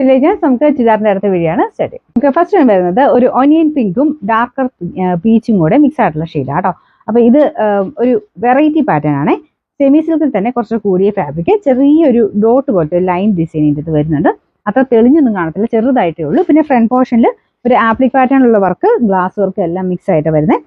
നമുക്ക് ചുരിദാറിന്റെ അടുത്ത വീഡിയോയാണ് സ്റ്റാർട്ട് ചെയ്യും. നമുക്ക് ഫസ്റ്റ് ടൈം വരുന്നത് ഒരു ഓനിയൻ പിങ്കും ഡാർക്കർ പീച്ചും കൂടെ മിക്സ് ആയിട്ടുള്ള ഷെയ്ഡാണ് കേട്ടോ. അപ്പൊ ഇത് ഒരു വെറൈറ്റി പാറ്റേൺ ആണ്. സെമി സിൽക്കിൽ തന്നെ കുറച്ച് കൂടിയ ഫാബ്രിക്, ചെറിയൊരു ഡോട്ട് പോലത്തെ ലൈൻ ഡിസൈൻ ഇതിട്ട് വരുന്നുണ്ട്. അത്ര തെളിഞ്ഞൊന്നും കാണത്തില്ല, ചെറുതായിട്ടേ ഉള്ളൂ. പിന്നെ ഫ്രണ്ട് പോർഷനിൽ ഒരു ആപ്ലിക് പാറ്റേൺ ഉള്ള വർക്ക്, ഗ്ലാസ് വർക്ക് എല്ലാം മിക്സ് ആയിട്ട് വരുന്നത്.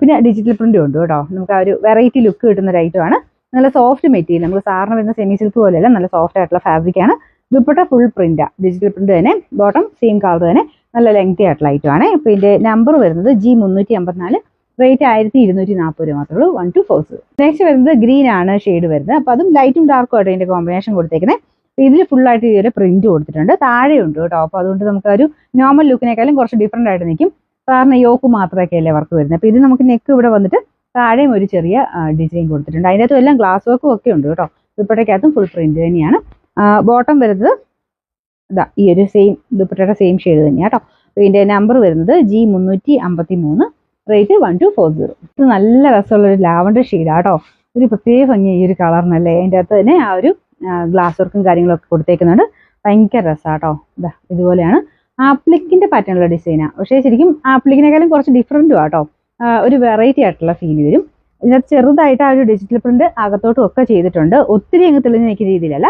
പിന്നെ ഡിജിറ്റൽ പ്രിന്റും ഉണ്ട് കേട്ടോ. നമുക്ക് ആ ഒരു വെറൈറ്റി ലുക്ക് കിട്ടുന്ന ഒരു ഐറ്റമാണ്. നല്ല സോഫ്റ്റ് മെറ്റീരിയൽ, നമുക്ക് സാറിന് വരുന്ന സെമി സിൽക്ക് പോലെയല്ല, നല്ല സോഫ്റ്റ് ആയിട്ടുള്ള ഫാബ്രിക് ആണ്. ദുപ്പട്ട ഫുൾ പ്രിന്റാ, ഡിജിറ്റൽ പ്രിന്റ് തന്നെ. ബോട്ടം സെയിം കളർ തന്നെ, നല്ല ലെങ്തി ആയിട്ടുള്ള ഐറ്റം ആണ്. ഇപ്പൊ ഇതിന്റെ നമ്പർ വരുന്നത് G354, റേറ്റ് 1240 മാത്രമേ ഉള്ളൂ. 1240. നെക്സ്റ്റ് വരുന്നത് ഗ്രീൻ ആണ് ഷെയ്ഡ് വരുന്നത്. അപ്പൊ അതും ലൈറ്റും ഡാർക്കും ആയിട്ട് ഇതിന്റെ കോമ്പിനേഷൻ കൊടുത്തേക്കുന്നത്. ഇതിൽ ഫുൾ ആയിട്ട് ഇതുവരെ പ്രിന്റ് കൊടുത്തിട്ടുണ്ട്, താഴെ ഉണ്ട് കേട്ടോ. അപ്പൊ അതുകൊണ്ട് നമുക്ക് ഒരു നോർമൽ ലുക്കിനേക്കാളും കുറച്ച് ഡിഫറെന്റ് ആയിട്ട് നിൽക്കും. സാറിന് യോക്ക് മാത്രമൊക്കെ അല്ലേ വർക്ക് വരുന്നത്. അപ്പൊ ഇത് നമുക്ക് നെക്ക് ഇവിടെ വന്നിട്ട് താഴെയും ഒരു ചെറിയ ഡിസൈൻ കൊടുത്തിട്ടുണ്ട്. അതിനകത്തും എല്ലാം ഗ്ലാസ് വർക്കും ഒക്കെ ഉണ്ട് കേട്ടോ. ദുപ്പട്ടയ്ക്കകത്തും ഫുൾ പ്രിന്റ് തന്നെയാണ്. ബോട്ടം വരുന്നത് ഇതാ ഈ ഒരു സെയിം ദുപ്പട്ടയുടെ സെയിം ഷെയ്ഡ് തന്നെയാണ് കേട്ടോ. ഇതിന്റെ നമ്പർ വരുന്നത് G353, റേറ്റ് 1240. ഇത് നല്ല രസമുള്ള ഒരു ലാവണ്ടർ ഷെയ്ഡാണ് കേട്ടോ. ഒരു പ്രത്യേക ഭംഗി ഈ ഒരു കളറിനല്ലേ. അതിൻ്റെ അകത്ത് തന്നെ ആ ഒരു ഗ്ലാസ് വർക്കും കാര്യങ്ങളൊക്കെ കൊടുത്തേക്കുന്നുണ്ട്. ഭയങ്കര രസമാണ് കേട്ടോ. ഇതാ ഇതുപോലെയാണ് ആപ്ലിക്കിന്റെ പാറ്റേണുള്ള ഡിസൈനാണ്. പക്ഷേ ശരിക്കും ആപ്ലിക്കിനേക്കാളും കുറച്ച് ഡിഫറൻറ്റും ആട്ടോ. ഒരു വെറൈറ്റി ആയിട്ടുള്ള ഫീൽ വരും. ഇതിനകത്ത് ചെറുതായിട്ട് ആ ഒരു ഡിജിറ്റൽ പ്രിന്റ് അകത്തോട്ടും ഒക്കെ ചെയ്തിട്ടുണ്ട്. ഒത്തിരി അങ്ങ് തെളിഞ്ഞ് നിൽക്കുന്ന രീതിയിലല്ല.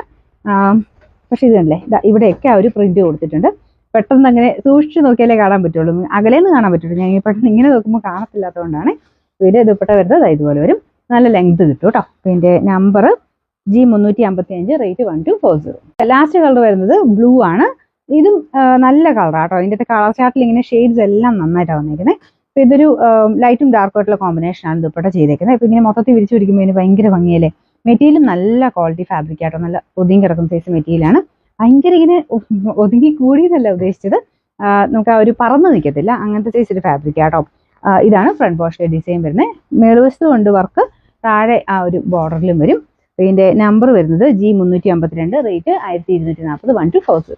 പക്ഷെ ഇത് കണ്ടല്ലേ, ഇവിടെയൊക്കെ ആ ഒരു പ്രിന്റ് കൊടുത്തിട്ടുണ്ട്. പെട്ടെന്ന് അങ്ങനെ സൂക്ഷിച്ച് നോക്കിയാലേ കാണാൻ പറ്റുള്ളൂ, അകലേന്ന് കാണാൻ പറ്റുള്ളൂ. ഞാൻ പെട്ടെന്ന് ഇങ്ങനെ നോക്കുമ്പോൾ കാണത്തില്ലാത്തതുകൊണ്ടാണ്. ഇതിന്റെ ദുപ്പട്ട വരുന്നത് ഇതുപോലെ വരും, നല്ല ലെങ്ത് കിട്ടും കേട്ടോ. ഇതിന്റെ number G355, rate 1240. Last colour വരുന്നത് ബ്ലൂ ആണ്. ഇതും നല്ല കളറാണ് കേട്ടോ. ഇതിന്റെ കളർ ചാർട്ടിൽ ഇങ്ങനെ ഷെയ്ഡ്സ് എല്ലാം നന്നായിട്ടാണ് വന്നേക്കുന്നത്. അപ്പൊ ഇതൊരു ലൈറ്റും ഡാർക്കും ആയിട്ടുള്ള കോമ്പിനേഷനാണ് ദുപ്പട്ട ചെയ്തേക്കുന്നത്. ഇപ്പൊ ഇങ്ങനെ മൊത്തത്തിൽ വിരിച്ചു പിടിക്കുമ്പോൾ ഇതിന് ഭയങ്കര ഭംഗിയല്ലേ. മെറ്റീരിയൽ നല്ല ക്വാളിറ്റി ഫാബ്രിക് ആട്ടോ, നല്ല ഒതുങ്ങി കിടക്കുന്ന സൈസ് മെറ്റീരിയലാണ്. ഭയങ്കര ഇങ്ങനെ ഒതുങ്ങി കൂടിയെന്നല്ല ഉദ്ദേശിച്ചത്, നമുക്ക് ആ ഒരു പറന്ന് നിൽക്കത്തില്ല, അങ്ങനത്തെ സൈസ് ഒരു ഫാബ്രിക് ആട്ടോ. ഇതാണ് ഫ്രണ്ട് പോർഷനിലെ ഡിസൈൻ വരുന്നത്. മേളുവശത്തും ഉണ്ട് വർക്ക്, താഴെ ആ ഒരു ബോർഡറിലും വരും. ഇതിന്റെ നമ്പർ വരുന്നത് G352, റേറ്റ് 1240, 1240.